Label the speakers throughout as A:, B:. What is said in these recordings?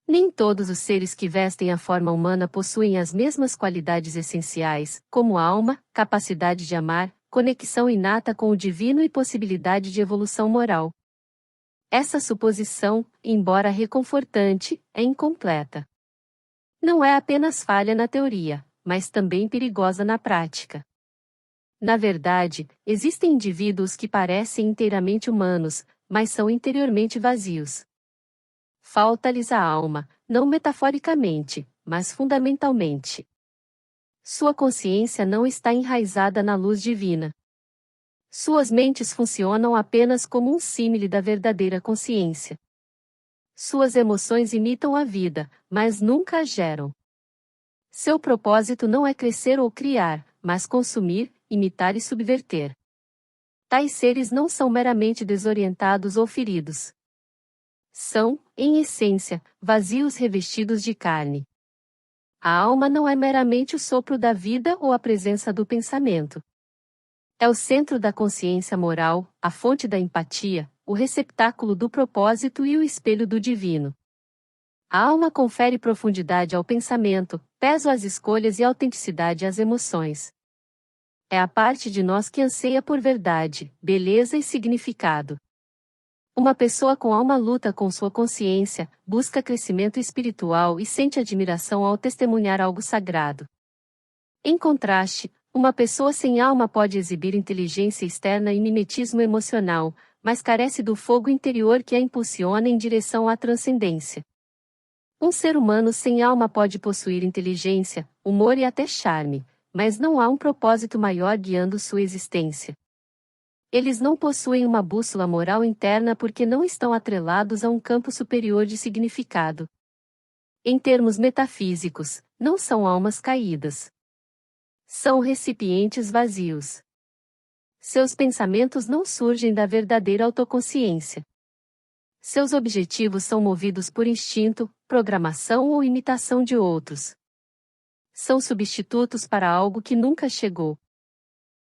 A: Nem todos os seres que vestem a forma humana possuem as mesmas qualidades essenciais, como alma, capacidade de amar, conexão inata com o divino e possibilidade de evolução moral. Essa suposição, embora reconfortante, é incompleta. Não é apenas falha na teoria, mas também perigosa na prática. Na verdade, existem indivíduos que parecem inteiramente humanos, mas são interiormente vazios. Falta-lhes a alma, não metaforicamente, mas fundamentalmente. Sua consciência não está enraizada na luz divina. Suas mentes funcionam apenas como um símile da verdadeira consciência. Suas emoções imitam a vida, mas nunca a geram. Seu propósito não é crescer ou criar, mas consumir, imitar e subverter. Tais seres não são meramente desorientados ou feridos. São, em essência, vazios revestidos de carne. A alma não é meramente o sopro da vida ou a presença do pensamento. É o centro da consciência moral, a fonte da empatia, o receptáculo do propósito e o espelho do divino. A alma confere profundidade ao pensamento, peso às escolhas e autenticidade às emoções. É a parte de nós que anseia por verdade, beleza e significado. Uma pessoa com alma luta com sua consciência, busca crescimento espiritual e sente admiração ao testemunhar algo sagrado. Em contraste, uma pessoa sem alma pode exibir inteligência externa e mimetismo emocional, mas carece do fogo interior que a impulsiona em direção à transcendência. Um ser humano sem alma pode possuir inteligência, humor e até charme, mas não há um propósito maior guiando sua existência. Eles não possuem uma bússola moral interna porque não estão atrelados a um campo superior de significado. Em termos metafísicos, não são almas caídas. São recipientes vazios. Seus pensamentos não surgem da verdadeira autoconsciência. Seus objetivos são movidos por instinto, programação ou imitação de outros. São substitutos para algo que nunca chegou.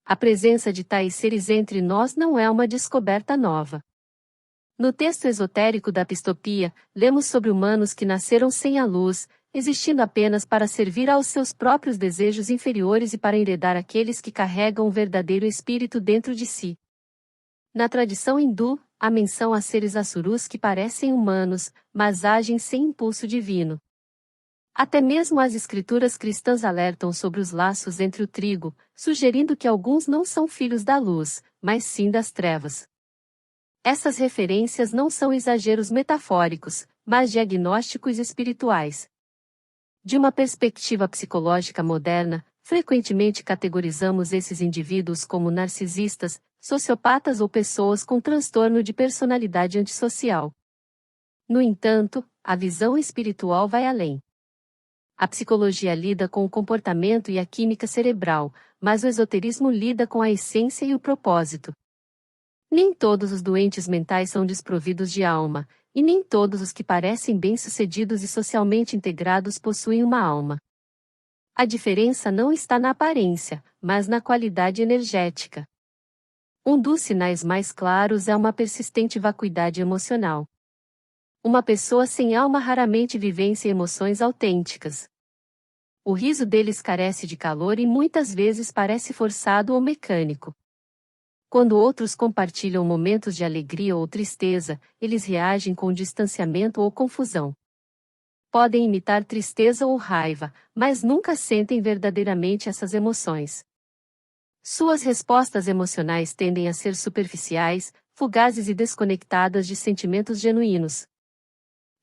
A: A presença de tais seres entre nós não é uma descoberta nova. No texto esotérico da Pistopia, lemos sobre humanos que nasceram sem a luz, existindo apenas para servir aos seus próprios desejos inferiores e para enredar aqueles que carregam o verdadeiro espírito dentro de si. Na tradição hindu, há menção a seres assurus que parecem humanos, mas agem sem impulso divino. Até mesmo as escrituras cristãs alertam sobre os laços entre o trigo, sugerindo que alguns não são filhos da luz, mas sim das trevas. Essas referências não são exageros metafóricos, mas diagnósticos espirituais. De uma perspectiva psicológica moderna, frequentemente categorizamos esses indivíduos como narcisistas, sociopatas ou pessoas com transtorno de personalidade antissocial. No entanto, a visão espiritual vai além. A psicologia lida com o comportamento e a química cerebral, mas o esoterismo lida com a essência e o propósito. Nem todos os doentes mentais são desprovidos de alma, e nem todos os que parecem bem-sucedidos e socialmente integrados possuem uma alma. A diferença não está na aparência, mas na qualidade energética. Um dos sinais mais claros é uma persistente vacuidade emocional. Uma pessoa sem alma raramente vivencia emoções autênticas. O riso deles carece de calor e muitas vezes parece forçado ou mecânico. Quando outros compartilham momentos de alegria ou tristeza, eles reagem com distanciamento ou confusão. Podem imitar tristeza ou raiva, mas nunca sentem verdadeiramente essas emoções. Suas respostas emocionais tendem a ser superficiais, fugazes e desconectadas de sentimentos genuínos.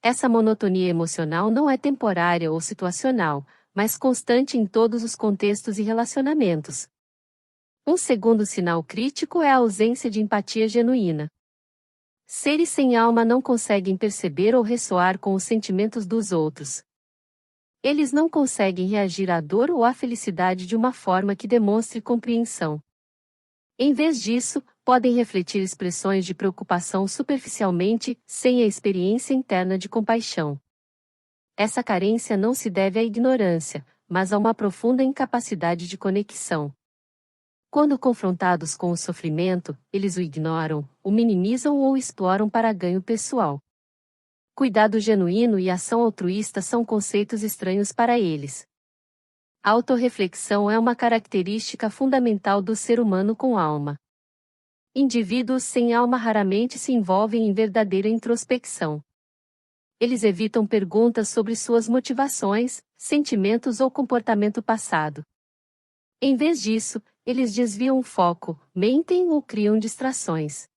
A: Essa monotonia emocional não é temporária ou situacional, mas constante em todos os contextos e relacionamentos. Um segundo sinal crítico é a ausência de empatia genuína. Seres sem alma não conseguem perceber ou ressoar com os sentimentos dos outros. Eles não conseguem reagir à dor ou à felicidade de uma forma que demonstre compreensão. Em vez disso, podem refletir expressões de preocupação superficialmente, sem a experiência interna de compaixão. Essa carência não se deve à ignorância, mas a uma profunda incapacidade de conexão. Quando confrontados com o sofrimento, eles o ignoram, o minimizam ou o exploram para ganho pessoal. Cuidado genuíno e ação altruísta são conceitos estranhos para eles. A autorreflexão é uma característica fundamental do ser humano com alma. Indivíduos sem alma raramente se envolvem em verdadeira introspecção. Eles evitam perguntas sobre suas motivações, sentimentos ou comportamento passado. Em vez disso, eles desviam o foco, mentem ou criam distrações.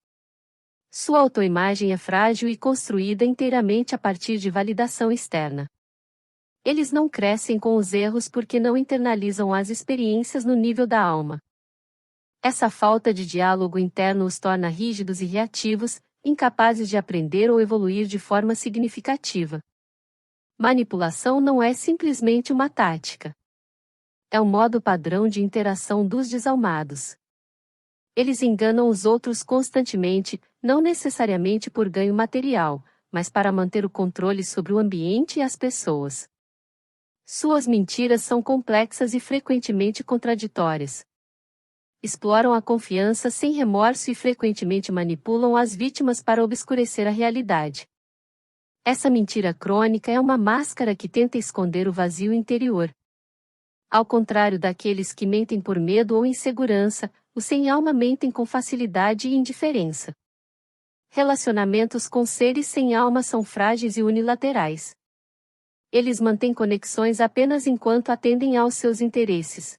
A: Sua autoimagem é frágil e construída inteiramente a partir de validação externa. Eles não crescem com os erros porque não internalizam as experiências no nível da alma. Essa falta de diálogo interno os torna rígidos e reativos, incapazes de aprender ou evoluir de forma significativa. Manipulação não é simplesmente uma tática. É um modo padrão de interação dos desalmados. Eles enganam os outros constantemente, não necessariamente por ganho material, mas para manter o controle sobre o ambiente e as pessoas. Suas mentiras são complexas e frequentemente contraditórias. Exploram a confiança sem remorso e frequentemente manipulam as vítimas para obscurecer a realidade. Essa mentira crônica é uma máscara que tenta esconder o vazio interior. Ao contrário daqueles que mentem por medo ou insegurança, os sem alma mentem com facilidade e indiferença. Relacionamentos com seres sem alma são frágeis e unilaterais. Eles mantêm conexões apenas enquanto atendem aos seus interesses.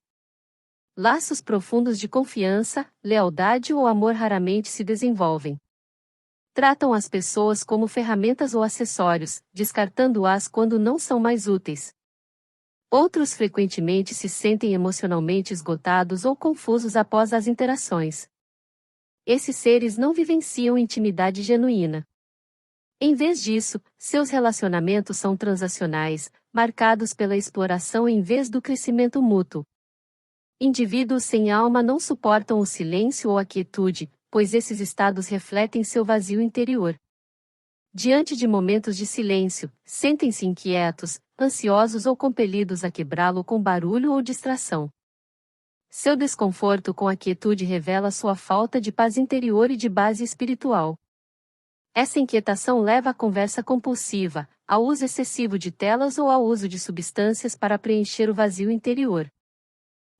A: Laços profundos de confiança, lealdade ou amor raramente se desenvolvem. Tratam as pessoas como ferramentas ou acessórios, descartando-as quando não são mais úteis. Outros frequentemente se sentem emocionalmente esgotados ou confusos após as interações. Esses seres não vivenciam intimidade genuína. Em vez disso, seus relacionamentos são transacionais, marcados pela exploração em vez do crescimento mútuo. Indivíduos sem alma não suportam o silêncio ou a quietude, pois esses estados refletem seu vazio interior. Diante de momentos de silêncio, sentem-se inquietos, ansiosos ou compelidos a quebrá-lo com barulho ou distração. Seu desconforto com a quietude revela sua falta de paz interior e de base espiritual. Essa inquietação leva à conversa compulsiva, ao uso excessivo de telas ou ao uso de substâncias para preencher o vazio interior.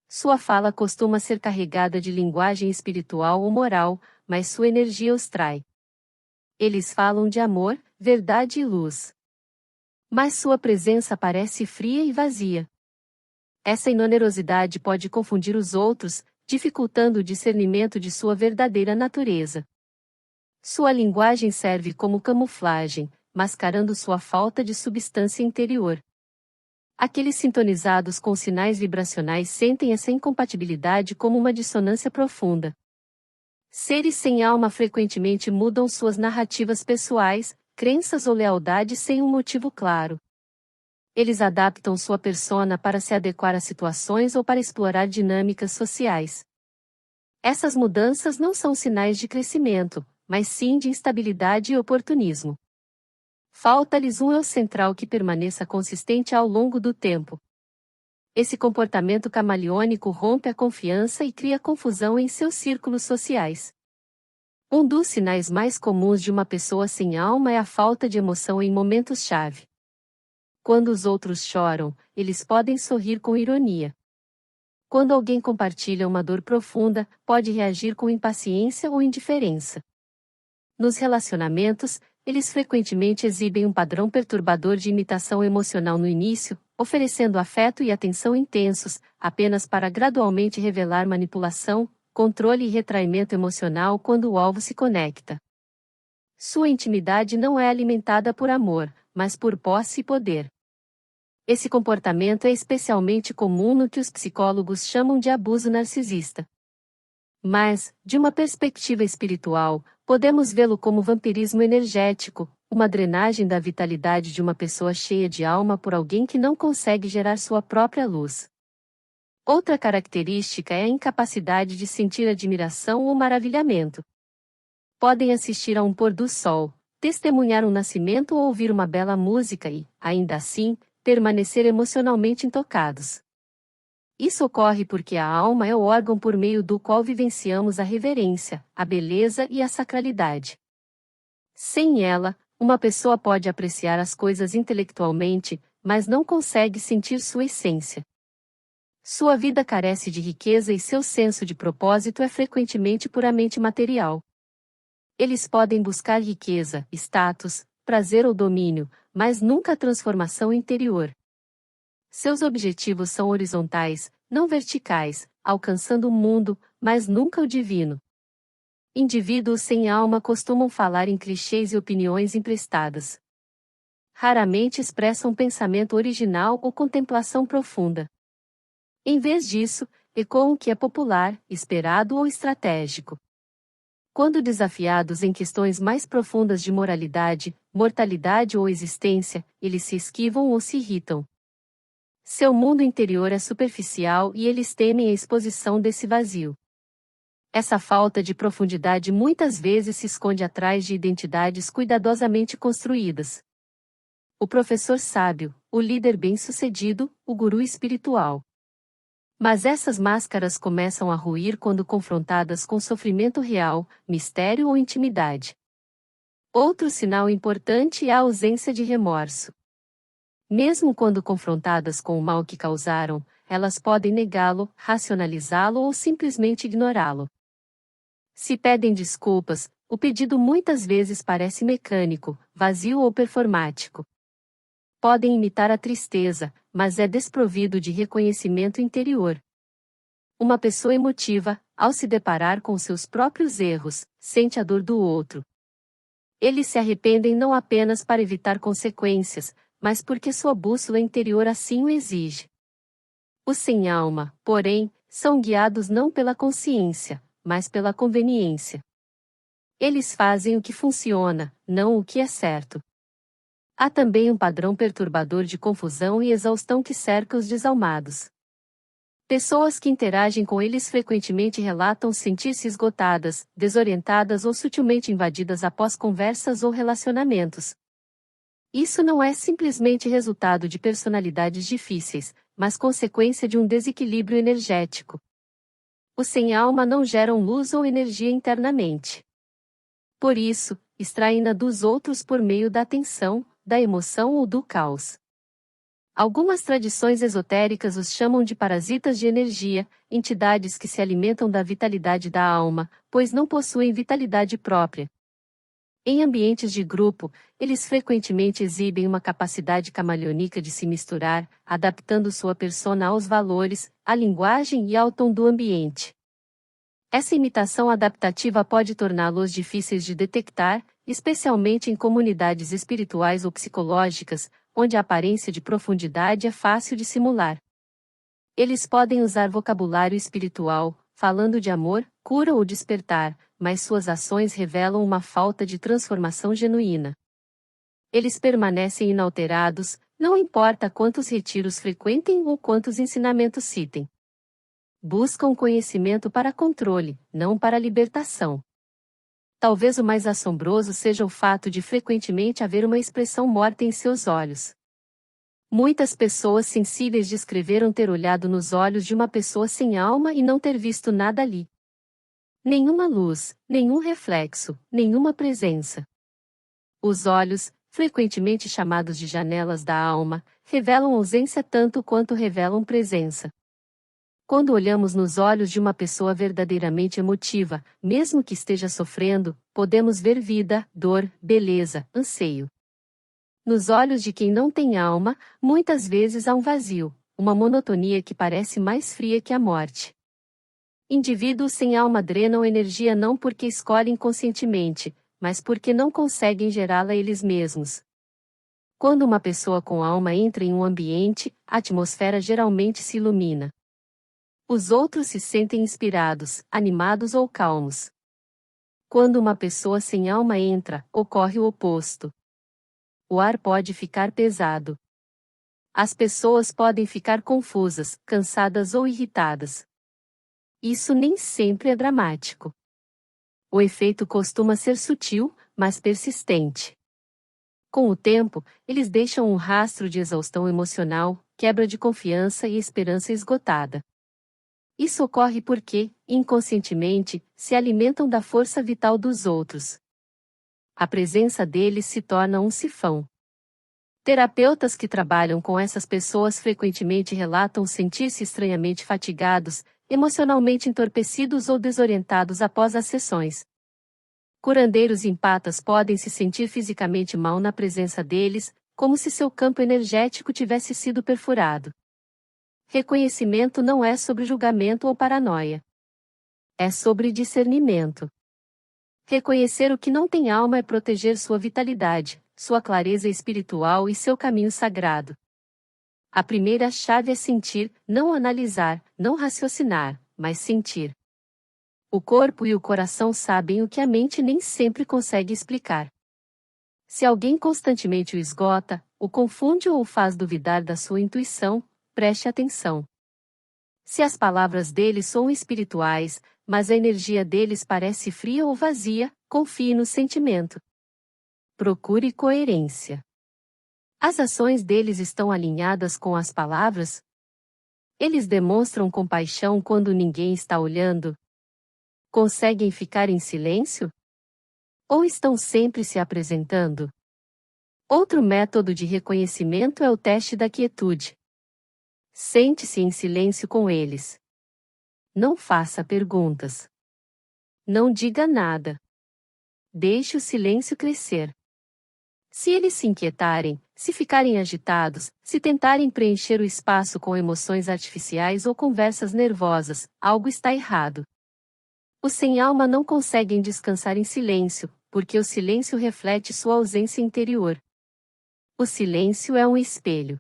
A: Sua fala costuma ser carregada de linguagem espiritual ou moral, mas sua energia os trai. Eles falam de amor, verdade e luz. Mas sua presença parece fria e vazia. Essa inonerosidade pode confundir os outros, dificultando o discernimento de sua verdadeira natureza. Sua linguagem serve como camuflagem, mascarando sua falta de substância interior. Aqueles sintonizados com sinais vibracionais sentem essa incompatibilidade como uma dissonância profunda. Seres sem alma frequentemente mudam suas narrativas pessoais, crenças ou lealdade sem um motivo claro. Eles adaptam sua persona para se adequar a situações ou para explorar dinâmicas sociais. Essas mudanças não são sinais de crescimento, mas sim de instabilidade e oportunismo. Falta-lhes um eu central que permaneça consistente ao longo do tempo. Esse comportamento camaleônico rompe a confiança e cria confusão em seus círculos sociais. Um dos sinais mais comuns de uma pessoa sem alma é a falta de emoção em momentos-chave. Quando os outros choram, eles podem sorrir com ironia. Quando alguém compartilha uma dor profunda, pode reagir com impaciência ou indiferença. Nos relacionamentos, eles frequentemente exibem um padrão perturbador de imitação emocional no início, oferecendo afeto e atenção intensos, apenas para gradualmente revelar manipulação, controle e retraimento emocional quando o alvo se conecta. Sua intimidade não é alimentada por amor, mas por posse e poder. Esse comportamento é especialmente comum no que os psicólogos chamam de abuso narcisista. Mas, de uma perspectiva espiritual, podemos vê-lo como vampirismo energético, uma drenagem da vitalidade de uma pessoa cheia de alma por alguém que não consegue gerar sua própria luz. Outra característica é a incapacidade de sentir admiração ou maravilhamento. Podem assistir a um pôr do sol, testemunhar um nascimento ou ouvir uma bela música e, ainda assim, permanecer emocionalmente intocados. Isso ocorre porque a alma é o órgão por meio do qual vivenciamos a reverência, a beleza e a sacralidade. Sem ela, Uma pessoa pode apreciar as coisas intelectualmente, mas não consegue sentir sua essência. Sua vida carece de riqueza e seu senso de propósito é frequentemente puramente material. Eles podem buscar riqueza, status, prazer ou domínio, mas nunca a transformação interior. Seus objetivos são horizontais, não verticais, alcançando o mundo, mas nunca o divino. Indivíduos sem alma costumam falar em clichês e opiniões emprestadas. Raramente expressam pensamento original ou contemplação profunda. Em vez disso, ecoam o que é popular, esperado ou estratégico. Quando desafiados em questões mais profundas de moralidade, mortalidade ou existência, eles se esquivam ou se irritam. Seu mundo interior é superficial e eles temem a exposição desse vazio. Essa falta de profundidade muitas vezes se esconde atrás de identidades cuidadosamente construídas. O professor sábio, o líder bem-sucedido, o guru espiritual. Mas essas máscaras começam a ruir quando confrontadas com sofrimento real, mistério ou intimidade. Outro sinal importante é a ausência de remorso. Mesmo quando confrontadas com o mal que causaram, elas podem negá-lo, racionalizá-lo ou simplesmente ignorá-lo. Se pedem desculpas, o pedido muitas vezes parece mecânico, vazio ou performático. Podem imitar a tristeza, mas é desprovido de reconhecimento interior. Uma pessoa emotiva, ao se deparar com seus próprios erros, sente a dor do outro. Eles se arrependem não apenas para evitar consequências, mas porque sua bússola interior assim o exige. Os sem alma, porém, são guiados não pela consciência, mas pela conveniência. Eles fazem o que funciona, não o que é certo. Há também um padrão perturbador de confusão e exaustão que cerca os desalmados. Pessoas que interagem com eles frequentemente relatam sentir-se esgotadas, desorientadas ou sutilmente invadidas após conversas ou relacionamentos. Isso não é simplesmente resultado de personalidades difíceis, mas consequência de um desequilíbrio energético. Os sem alma não geram luz ou energia internamente. Por isso, extraem-na dos outros por meio da atenção, da emoção ou do caos. Algumas tradições esotéricas os chamam de parasitas de energia, entidades que se alimentam da vitalidade da alma, pois não possuem vitalidade própria. Em ambientes de grupo, eles frequentemente exibem uma capacidade camaleônica de se misturar, adaptando sua persona aos valores, à linguagem e ao tom do ambiente. Essa imitação adaptativa pode torná-los difíceis de detectar, especialmente em comunidades espirituais ou psicológicas, onde a aparência de profundidade é fácil de simular. Eles podem usar vocabulário espiritual, falando de amor, cura ou despertar, mas suas ações revelam uma falta de transformação genuína. Eles permanecem inalterados, não importa quantos retiros frequentem ou quantos ensinamentos citem. Buscam conhecimento para controle, não para libertação. Talvez o mais assombroso seja o fato de frequentemente haver uma expressão morta em seus olhos. Muitas pessoas sensíveis descreveram ter olhado nos olhos de uma pessoa sem alma e não ter visto nada ali. Nenhuma luz, nenhum reflexo, nenhuma presença. Os olhos, frequentemente chamados de janelas da alma, revelam ausência tanto quanto revelam presença. Quando olhamos nos olhos de uma pessoa verdadeiramente emotiva, mesmo que esteja sofrendo, podemos ver vida, dor, beleza, anseio. Nos olhos de quem não tem alma, muitas vezes há um vazio, uma monotonia que parece mais fria que a morte. Indivíduos sem alma drenam energia não porque escolhem conscientemente, mas porque não conseguem gerá-la eles mesmos. Quando uma pessoa com alma entra em um ambiente, a atmosfera geralmente se ilumina. Os outros se sentem inspirados, animados ou calmos. Quando uma pessoa sem alma entra, ocorre o oposto. O ar pode ficar pesado. As pessoas podem ficar confusas, cansadas ou irritadas. Isso nem sempre é dramático. O efeito costuma ser sutil, mas persistente. Com o tempo, eles deixam um rastro de exaustão emocional, quebra de confiança e esperança esgotada. Isso ocorre porque, inconscientemente, se alimentam da força vital dos outros. A presença deles se torna um sifão. Terapeutas que trabalham com essas pessoas frequentemente relatam sentir-se estranhamente fatigados, emocionalmente entorpecidos ou desorientados após as sessões. Curandeiros empatas podem se sentir fisicamente mal na presença deles, como se seu campo energético tivesse sido perfurado. Reconhecimento não é sobre julgamento ou paranoia. É sobre discernimento. Reconhecer o que não tem alma é proteger sua vitalidade, sua clareza espiritual e seu caminho sagrado. A primeira chave é sentir, não analisar, não raciocinar, mas sentir. O corpo e o coração sabem o que a mente nem sempre consegue explicar. Se alguém constantemente o esgota, o confunde ou o faz duvidar da sua intuição, preste atenção. Se as palavras deles são espirituais, mas a energia deles parece fria ou vazia, confie no sentimento. Procure coerência. As ações deles estão alinhadas com as palavras? Eles demonstram compaixão quando ninguém está olhando? Conseguem ficar em silêncio? Ou estão sempre se apresentando? Outro método de reconhecimento é o teste da quietude. Sente-se em silêncio com eles. Não faça perguntas. Não diga nada. Deixe o silêncio crescer. Se eles se inquietarem, se ficarem agitados, se tentarem preencher o espaço com emoções artificiais ou conversas nervosas, algo está errado. Os sem-alma não conseguem descansar em silêncio, porque o silêncio reflete sua ausência interior. O silêncio é um espelho.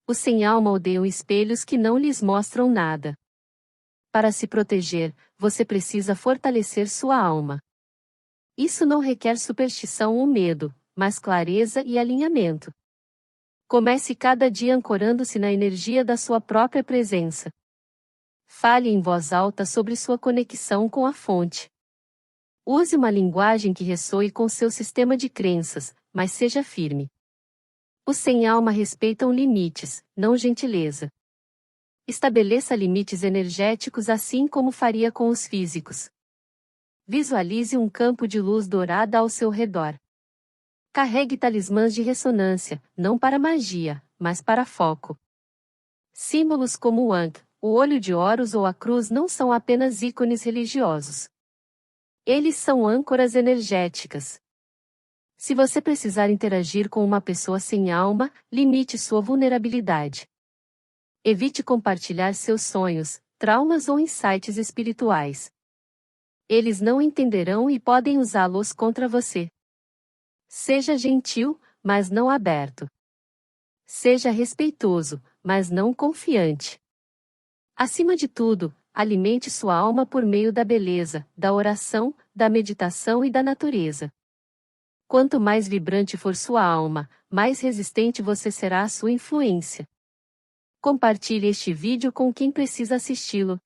A: Os sem-alma odeiam espelhos que não lhes mostram nada. Para se proteger, você precisa fortalecer sua alma. Isso não requer superstição ou medo, mas clareza e alinhamento. Comece cada dia ancorando-se na energia da sua própria presença. Fale em voz alta sobre sua conexão com a fonte. Use uma linguagem que ressoe com seu sistema de crenças, mas seja firme. Os sem-alma respeitam limites, não gentileza. Estabeleça limites energéticos assim como faria com os físicos. Visualize um campo de luz dourada ao seu redor. Carregue talismãs de ressonância, não para magia, mas para foco. Símbolos como o Ankh, o olho de Horus ou a cruz não são apenas ícones religiosos. Eles são âncoras energéticas. Se você precisar interagir com uma pessoa sem alma, limite sua vulnerabilidade. Evite compartilhar seus sonhos, traumas ou insights espirituais. Eles não entenderão e podem usá-los contra você. Seja gentil, mas não aberto. Seja respeitoso, mas não confiante. Acima de tudo, alimente sua alma por meio da beleza, da oração, da meditação e da natureza. Quanto mais vibrante for sua alma, mais resistente você será à sua influência. Compartilhe este vídeo com quem precisa assisti-lo.